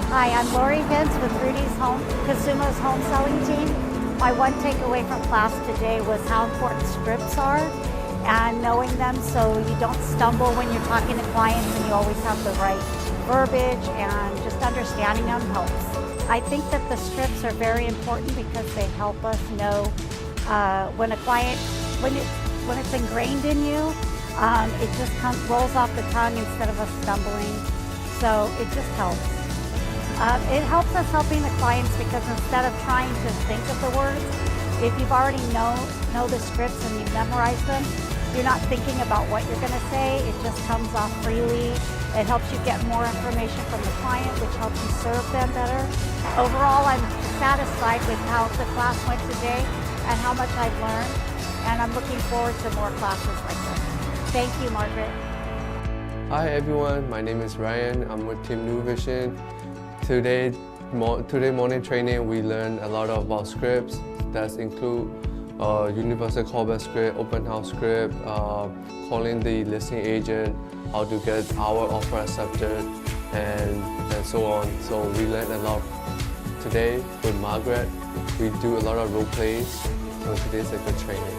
Hi, I'm Lori Vince with Rudy's Kusuma's home selling team. My one takeaway from class today was how important scripts are and knowing them so you don't stumble when you're talking to clients and you always have the right verbiage, and just understanding them helps. I think that the scripts are very important because they help us know when it's ingrained in you, it just rolls off the tongue instead of us stumbling. So it just helps. It helps us helping the clients because instead of trying to think of the words, if you've already know the scripts and you've memorized them, you're not thinking about what you're going to say. It just comes off freely. It helps you get more information from the client, which helps you serve them better. Overall, I'm satisfied with how the class went today and how much I've learned, and I'm looking forward to more classes like this. Thank you, Margaret. Hi everyone, my name is Ryan. I'm with Team New Vision. Today morning training, we learned a lot about scripts that include universal callback script, open house script, calling the listing agent, how to get our offer accepted, and so on. So we learned a lot today with Margaret. We do a lot of role plays, so today's a good training.